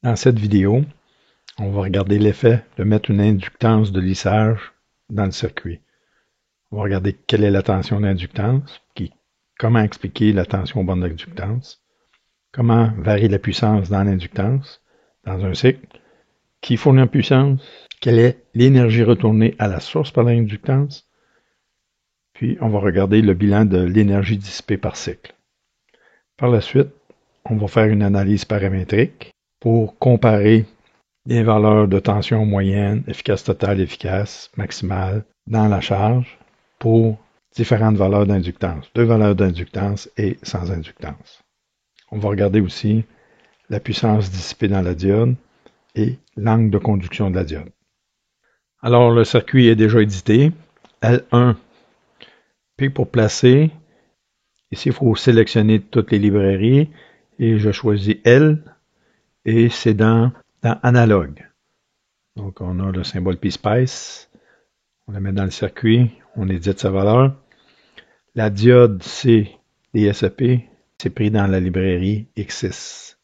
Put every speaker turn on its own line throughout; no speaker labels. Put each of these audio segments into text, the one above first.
Dans cette vidéo, on va regarder l'effet de mettre une inductance de lissage dans le circuit. On va regarder quelle est la tension d'inductance, comment expliquer la tension aux bornes d'inductance, comment varie la puissance dans l'inductance, dans un cycle, qui fournit en puissance, quelle est l'énergie retournée à la source par l'inductance, puis on va regarder le bilan de l'énergie dissipée par cycle. Par la suite, on va faire une analyse paramétrique pour comparer les valeurs de tension moyenne, efficace totale, efficace, maximale dans la charge pour différentes valeurs d'inductance, 2 valeurs d'inductance et sans inductance. On va regarder aussi la puissance dissipée dans la diode et l'angle de conduction de la diode. Alors, le circuit est déjà édité. L1, P pour placer. Ici, il faut sélectionner toutes les librairies et je choisis L et c'est dans analogue. Donc, on a le symbole PSpice. On la met dans le circuit. On édite sa valeur. La diode C DSP, c'est pris dans la librairie X6.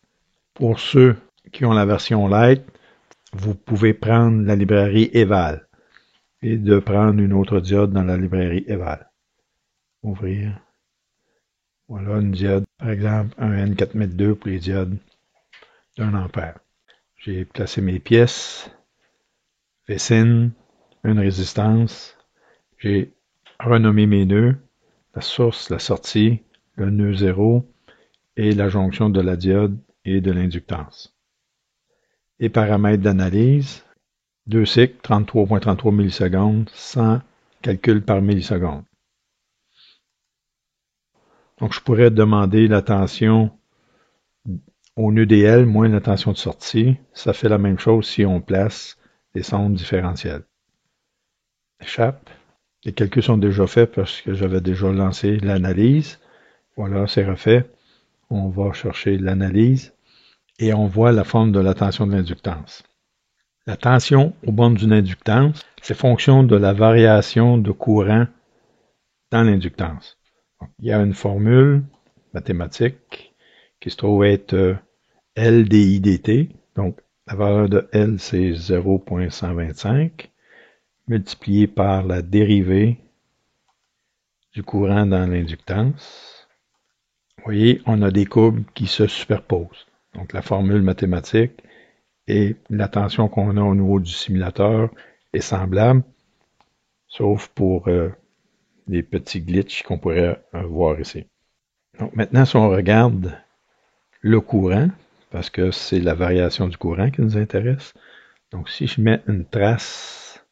Pour ceux qui ont la version Lite, vous pouvez prendre la librairie Eval et de prendre une autre diode dans la librairie Eval. Ouvrir. Voilà une diode, par exemple un N4002 pour les diodes d'1 ampère. J'ai placé mes pièces, Vcin, une résistance. J'ai renommé mes nœuds, la source, la sortie, le nœud 0 et la jonction de la diode et de l'inductance. Les paramètres d'analyse, 2 cycles, 33.33 millisecondes, 100 calculs par milliseconde. Donc, je pourrais demander la tension au nœud DL moins la tension de sortie. Ça fait la même chose si on place des sondes différentielles. Échappe. Les calculs sont déjà faits parce que j'avais déjà lancé l'analyse. Voilà, c'est refait. On va chercher l'analyse et on voit la forme de la tension de l'inductance. La tension aux bornes d'une inductance, c'est fonction de la variation de courant dans l'inductance. Il y a une formule mathématique qui se trouve être L dI dt. Donc, la valeur de L, c'est 0.125 multiplié par la dérivée du courant dans l'inductance. Vous voyez, on a des courbes qui se superposent. Donc, la formule mathématique et la tension qu'on a au niveau du simulateur est semblable, sauf pour les petits glitches qu'on pourrait voir ici. Donc, maintenant, si on regarde le courant, parce que c'est la variation du courant qui nous intéresse. Donc, si je mets une trace,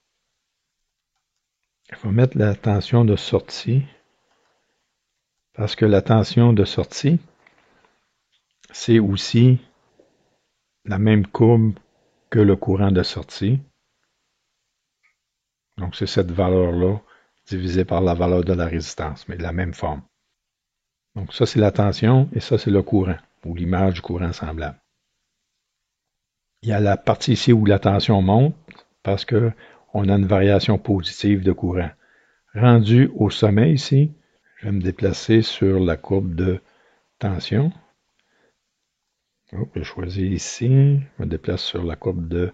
il faut mettre la tension de sortie, parce que la tension de sortie, c'est aussi la même courbe que le courant de sortie. Donc, c'est cette valeur-là divisée par la valeur de la résistance, mais de la même forme. Donc, ça, c'est la tension et ça, c'est le courant, ou l'image du courant semblable. Il y a la partie ici où la tension monte, parce que on a une variation positive de courant. Rendu au sommet ici, je vais me déplacer sur la courbe de tension. Je choisis ici, je me déplace sur la courbe de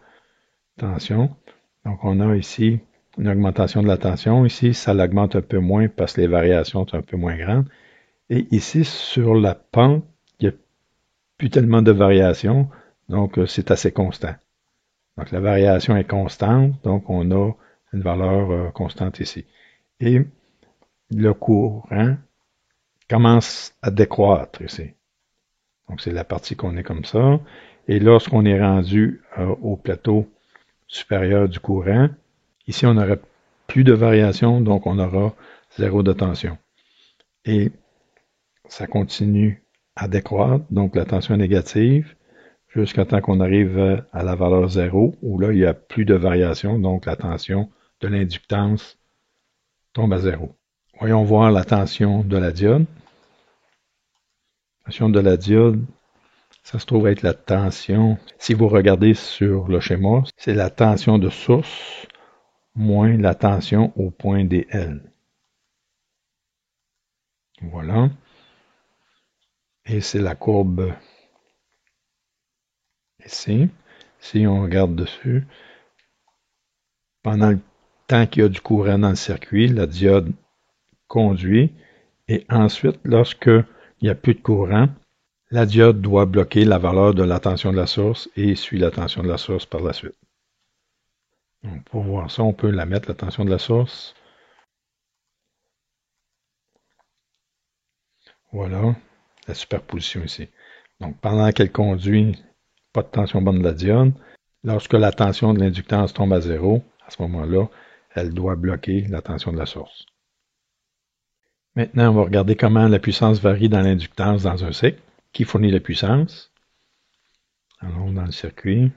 tension. Donc on a ici une augmentation de la tension. Ici, ça l'augmente un peu moins parce que les variations sont un peu moins grandes. Et ici, sur la pente, il n'y a plus tellement de variations, donc c'est assez constant. Donc la variation est constante, donc on a une valeur constante ici. Et le courant commence à décroître ici. Donc c'est la partie qu'on est comme ça. Et lorsqu'on est rendu au plateau supérieur du courant, ici on n'aura plus de variation, donc on aura 0 de tension. Et ça continue à décroître, donc la tension est négative, jusqu'à temps qu'on arrive à la valeur 0, où là il n'y a plus de variation, donc la tension de l'inductance tombe à 0. Voyons voir la tension de la diode. La tension de la diode, ça se trouve être la tension. Si vous regardez sur le schéma, c'est la tension de source moins la tension au point DL. Voilà. Et c'est la courbe Ici, si on regarde dessus, pendant le temps qu'il y a du courant dans le circuit, la diode conduit et ensuite, lorsqu'il n'y a plus de courant, la diode doit bloquer la valeur de la tension de la source et suit la tension de la source par la suite. Donc, pour voir ça, on peut la mettre, la tension de la source. Voilà, la superposition ici. Donc, pendant qu'elle conduit, pas de tension bonne de la diode. Lorsque la tension de l'inductance tombe à zéro, à ce moment-là, elle doit bloquer la tension de la source. Maintenant, on va regarder comment la puissance varie dans l'inductance dans un cycle. Qui fournit la puissance? Allons dans le circuit.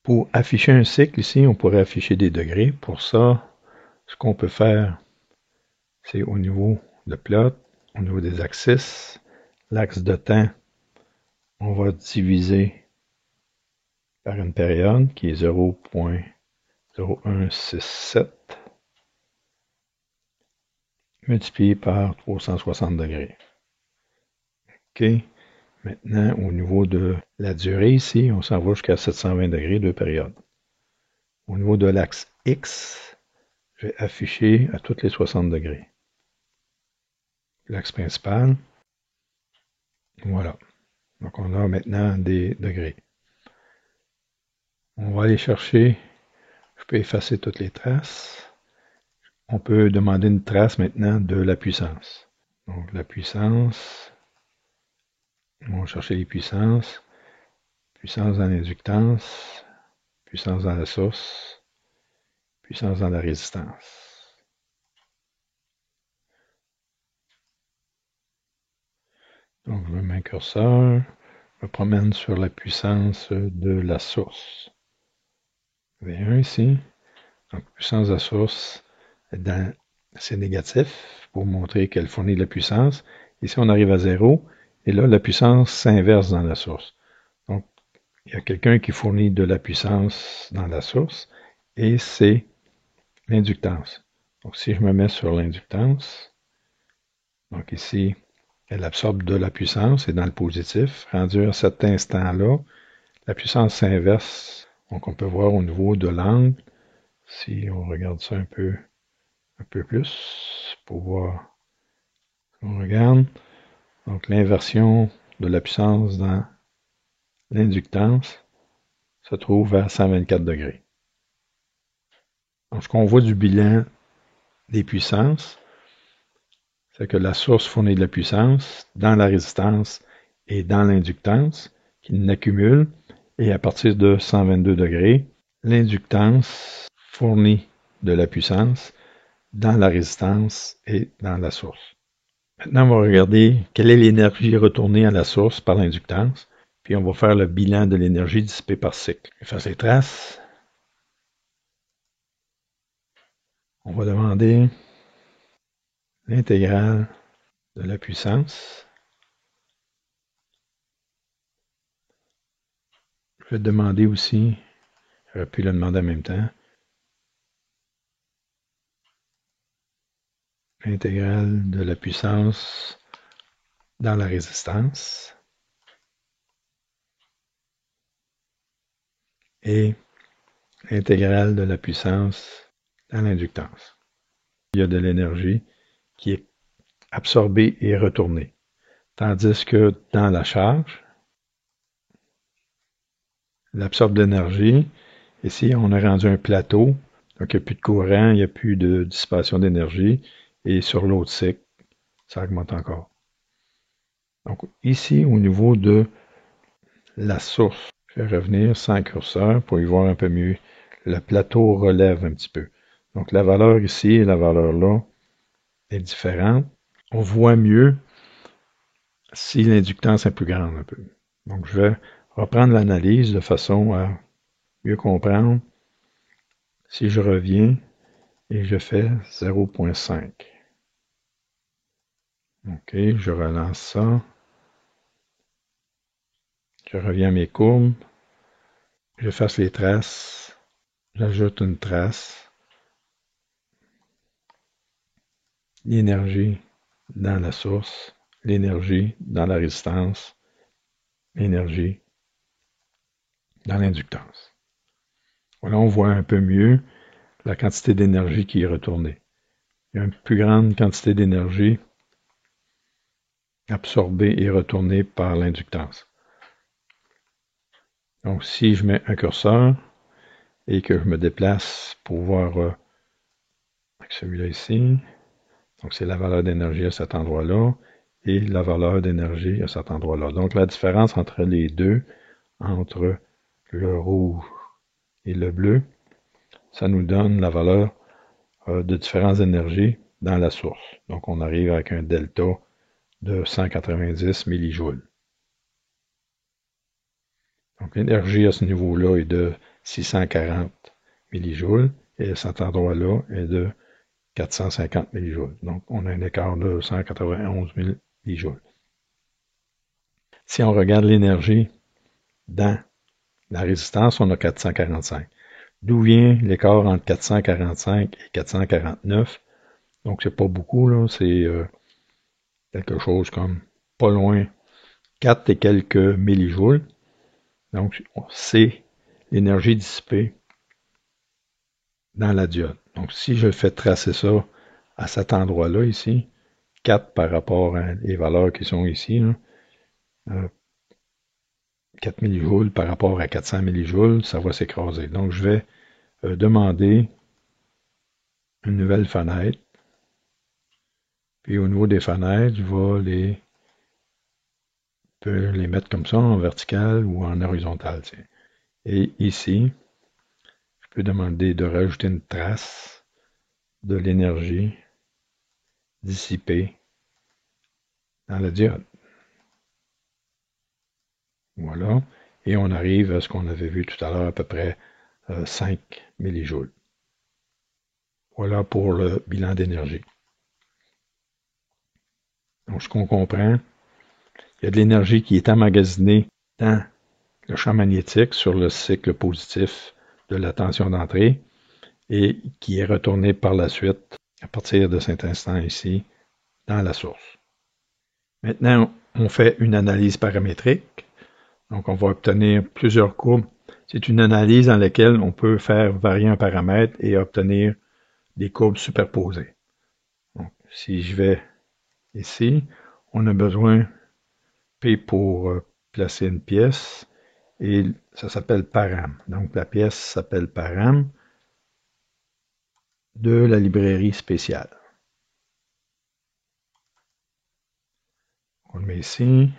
Pour afficher un cycle ici, on pourrait afficher des degrés. Pour ça, ce qu'on peut faire, c'est au niveau de plot, au niveau des axes, l'axe de temps, on va diviser par une période qui est 0,0167 multiplié par 360 degrés. OK. Maintenant, au niveau de la durée ici, on s'en va jusqu'à 720 degrés, deux périodes. Au niveau de l'axe X, je vais afficher à toutes les 60 degrés. L'axe principal, voilà. Donc on a maintenant des degrés. On va aller chercher, je peux effacer toutes les traces. On peut demander une trace maintenant de la puissance. Donc la puissance, on va chercher les puissances. Puissance dans l'inductance, puissance dans la source, puissance dans la résistance. Donc, je mets un curseur, je me promène sur la puissance de la source. V1 ici. Donc, puissance de la source, c'est négatif pour montrer qu'elle fournit de la puissance. Ici, on arrive à 0, et là, la puissance s'inverse dans la source. Donc, il y a quelqu'un qui fournit de la puissance dans la source, et c'est l'inductance. Donc, si je me mets sur l'inductance, donc ici, elle absorbe de la puissance, et dans le positif. Rendu à cet instant-là, la puissance s'inverse. Donc, on peut voir au niveau de l'angle, si on regarde ça un peu plus, pour voir. On regarde, donc l'inversion de la puissance dans l'inductance se trouve à 124 degrés. Donc, ce qu'on voit du bilan des puissances, c'est que la source fournit de la puissance dans la résistance et dans l'inductance, qui n'accumule, et à partir de 122 degrés, l'inductance fournit de la puissance dans la résistance et dans la source. Maintenant, on va regarder quelle est l'énergie retournée à la source par l'inductance, puis on va faire le bilan de l'énergie dissipée par cycle. Je fasse les traces. On va demander l'intégrale de la puissance. Je vais demander aussi, j'aurais pu le demander en même temps, l'intégrale de la puissance dans la résistance et l'intégrale de la puissance dans l'inductance. Il y a de l'énergie qui est absorbée et retournée. Tandis que dans la charge, elle absorbe de l'énergie. Ici, on a rendu un plateau, donc il n'y a plus de courant, il n'y a plus de dissipation d'énergie. Et sur l'autre cycle, ça augmente encore. Donc ici, au niveau de la source, je vais revenir sans curseur pour y voir un peu mieux. Le plateau relève un petit peu. Donc la valeur ici et la valeur là est différente. On voit mieux si l'inductance est plus grande un peu. Donc je vais reprendre l'analyse de façon à mieux comprendre. Si je reviens et je fais 0,5. OK, je relance ça. Je reviens à mes courbes. J'efface les traces. J'ajoute une trace. L'énergie dans la source. L'énergie dans la résistance. l'énergie dans l'inductance. Voilà, on voit un peu mieux la quantité d'énergie qui est retournée. Il y a une plus grande quantité d'énergie absorbée et retournée par l'inductance. Donc, si je mets un curseur et que je me déplace pour voir celui-là ici, donc c'est la valeur d'énergie à cet endroit-là et la valeur d'énergie à cet endroit-là. Donc, la différence entre les deux, entre le rouge et le bleu, ça nous donne la valeur de différence d'énergie dans la source. Donc, on arrive avec un delta de 190 millijoules. Donc, l'énergie à ce niveau-là est de 640 millijoules et à cet endroit-là est de 450 millijoules. Donc, on a un écart de 191 millijoules. Si on regarde l'énergie dans la résistance, on a 445. D'où vient l'écart entre 445 et 449? Donc, c'est pas beaucoup, là. C'est quelque chose comme pas loin 4 et quelques millijoules. Donc, c'est l'énergie dissipée dans la diode. Donc, si je fais tracer ça à cet endroit-là ici, 4 par rapport à les valeurs qui sont ici, là, 4 millijoules par rapport à 400 millijoules, ça va s'écraser. Donc, je vais demander une nouvelle fenêtre. Puis, au niveau des fenêtres, je vais les mettre comme ça, en vertical ou en horizontal. Et ici, je peux demander de rajouter une trace de l'énergie dissipée dans la diode. Voilà. Et on arrive à ce qu'on avait vu tout à l'heure, à peu près 5 millijoules. Voilà pour le bilan d'énergie. Donc, ce qu'on comprend, il y a de l'énergie qui est emmagasinée dans le champ magnétique sur le cycle positif de la tension d'entrée et qui est retournée par la suite, à partir de cet instant ici, dans la source. Maintenant, on fait une analyse paramétrique. Donc, on va obtenir plusieurs courbes. C'est une analyse dans laquelle on peut faire varier un paramètre et obtenir des courbes superposées. Donc, si je vais ici, on a besoin P pour placer une pièce et ça s'appelle param. Donc, la pièce s'appelle param de la librairie spéciale. On le met ici.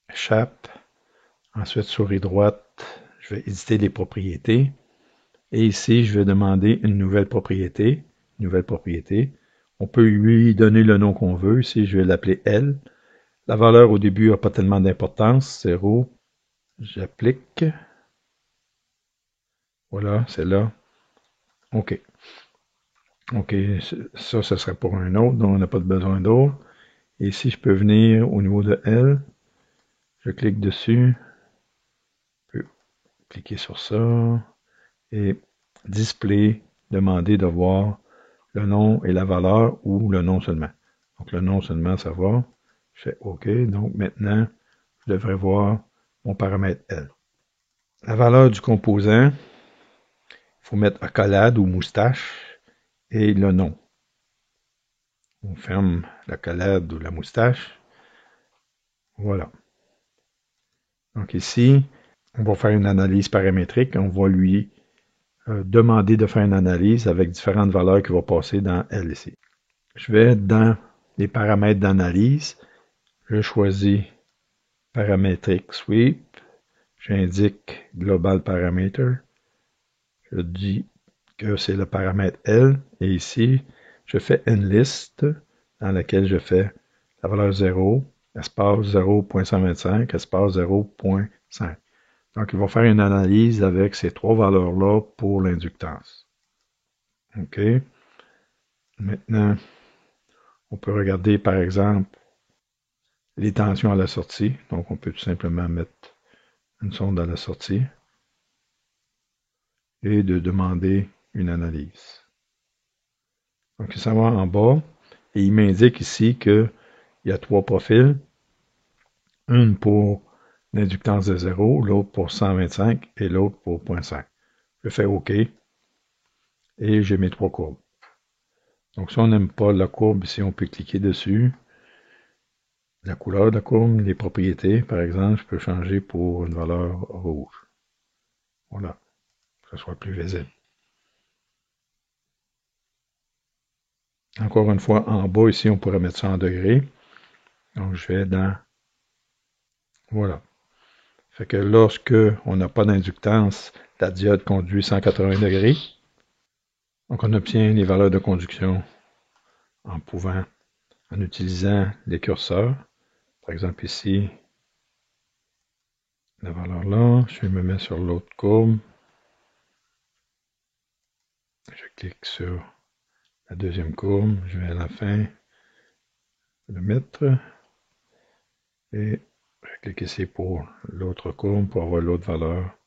Échappe. Ensuite, souris droite, je vais éditer les propriétés. Et ici, je vais demander une nouvelle propriété. On peut lui donner le nom qu'on veut. Ici, je vais l'appeler L. La valeur au début n'a pas tellement d'importance. 0. J'applique. Voilà, c'est là. OK. OK, ça, ce serait pour un autre, donc on n'a pas besoin d'autre. Et ici, je peux venir au niveau de L. Je clique dessus. Je peux cliquer sur ça. Et display, demander de voir le nom et la valeur ou le nom seulement. Donc le nom seulement, ça va. Je fais OK. Donc maintenant, je devrais voir mon paramètre L. La valeur du composant, il faut mettre accolade ou moustache et le nom. On ferme l'accolade ou la moustache. Voilà. Donc ici, on va faire une analyse paramétrique. On va lui demander de faire une analyse avec différentes valeurs qui vont passer dans L ici. Je vais dans les paramètres d'analyse. Je choisis paramétrique sweep. J'indique global parameter. Je dis que c'est le paramètre L. Et ici, je fais une liste dans laquelle je fais la valeur 0, espace 0.125, espace 0.5. Donc, il va faire une analyse avec ces trois valeurs-là pour l'inductance. OK. Maintenant, on peut regarder, par exemple, les tensions à la sortie. Donc, on peut tout simplement mettre une sonde à la sortie et de demander une analyse. Donc, ça va en bas et il m'indique ici qu'il y a trois profils. Une pour l'inductance de 0, l'autre pour 125 et l'autre pour 0.5. Je fais OK et j'ai mes trois courbes. Donc si on n'aime pas la courbe, ici on peut cliquer dessus. La couleur de la courbe, les propriétés, par exemple, je peux changer pour une valeur rouge. Voilà, que ce soit plus visible. Encore une fois, en bas ici, on pourrait mettre ça en degrés. Donc je vais dans... Voilà. Fait que lorsque on n'a pas d'inductance, la diode conduit 180 degrés. Donc on obtient les valeurs de conduction en utilisant les curseurs. Par exemple ici, la valeur là, je me mets sur l'autre courbe. Je clique sur la deuxième courbe, je vais à la fin le mettre et je clique ici pour l'autre courbe pour avoir l'autre valeur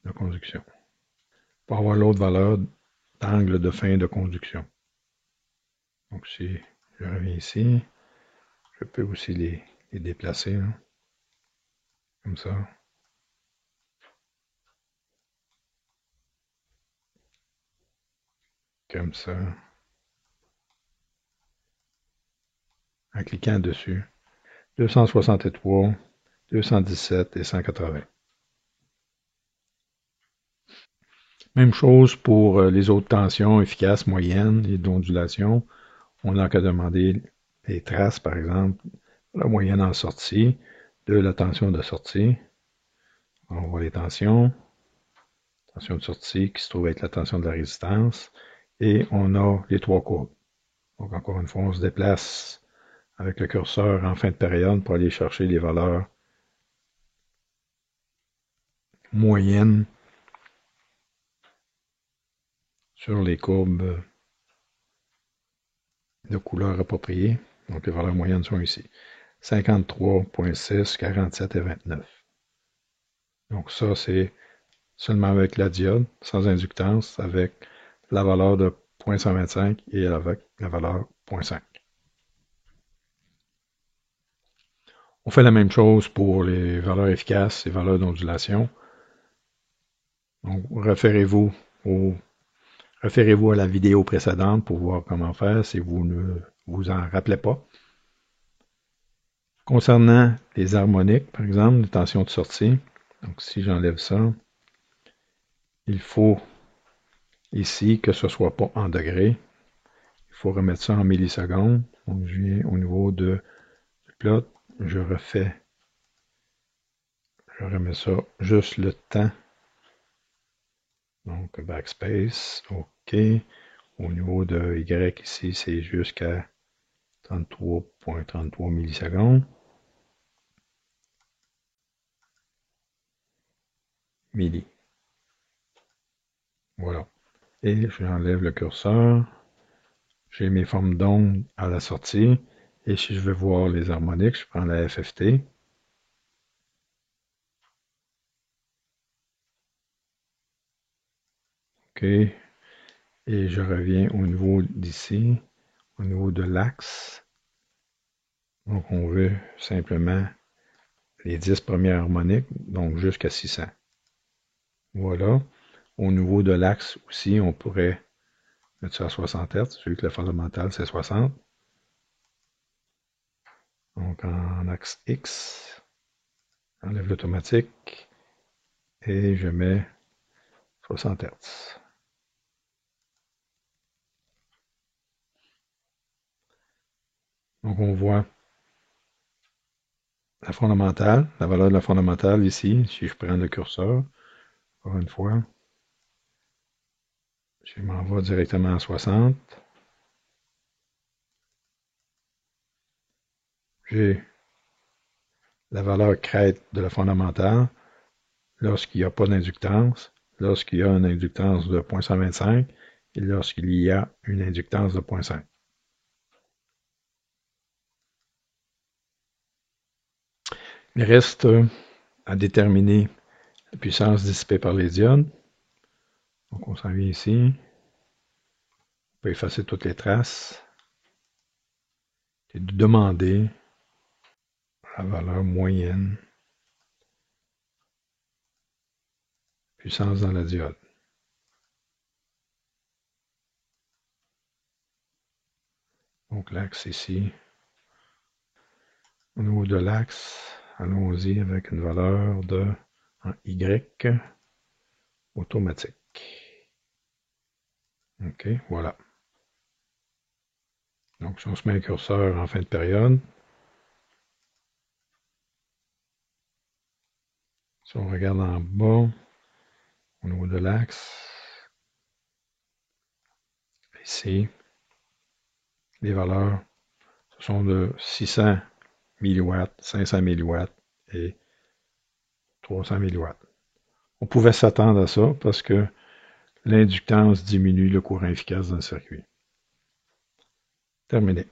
de conduction. Pour avoir l'autre valeur d'angle de fin de conduction. Donc si je reviens ici, je peux aussi les déplacer, hein, comme ça. Comme ça. En cliquant dessus. 263, 217 et 180. Même chose pour les autres tensions efficaces, moyennes et d'ondulation. On n'a qu'à demander les traces, par exemple, la moyenne en sortie, de la tension de sortie. On voit les tensions. Tension de sortie qui se trouve être la tension de la résistance. Et on a les trois courbes. Donc encore une fois, on se déplace avec le curseur en fin de période pour aller chercher les valeurs moyennes sur les courbes de couleur appropriée. Donc les valeurs moyennes sont ici. 53.6, 47 et 29. Donc ça, c'est seulement avec la diode, sans inductance, avec la valeur de 0.125 et avec la valeur 0.5. On fait la même chose pour les valeurs efficaces et valeurs d'ondulation. Donc, référez-vous à la vidéo précédente pour voir comment faire si vous ne vous en rappelez pas. Concernant les harmoniques, par exemple, les tensions de sortie, donc si j'enlève ça, il faut ici que ce ne soit pas en degrés. Il faut remettre ça en millisecondes. Donc je viens au niveau du plot, je remets ça juste le temps. Donc backspace, OK. Au niveau de Y ici, c'est jusqu'à 33.33 millisecondes. Milli. Voilà. Et j'enlève le curseur. J'ai mes formes d'ondes à la sortie. Et si je veux voir les harmoniques, je prends la FFT. OK. Et je reviens au niveau d'ici, au niveau de l'axe. Donc on veut simplement les 10 premières harmoniques, donc jusqu'à 600. Voilà. Au niveau de l'axe aussi, on pourrait mettre ça à 60 Hz, vu que le fondamental c'est 60. Donc en axe X, j'enlève l'automatique et je mets 60 Hz. Donc on voit la fondamentale, la valeur de la fondamentale ici, si je prends le curseur, encore une fois, je m'envoie directement à 60. J'ai la valeur crête de la fondamentale lorsqu'il n'y a pas d'inductance, lorsqu'il y a une inductance de 0.125 et lorsqu'il y a une inductance de 0.5. Il reste à déterminer la puissance dissipée par les diodes. Donc on s'en vient ici. On peut effacer toutes les traces. Et de demander à valeur moyenne. Puissance dans la diode. Donc l'axe ici. Au niveau de l'axe, allons-y avec une valeur de Y automatique. OK, voilà. Donc si on se met un curseur en fin de période, si on regarde en bas, au niveau de l'axe, ici, les valeurs, ce sont de 600 milliwatts, 500 milliwatts et 300 milliwatts. On pouvait s'attendre à ça parce que l'inductance diminue le courant efficace dans le circuit. Terminé.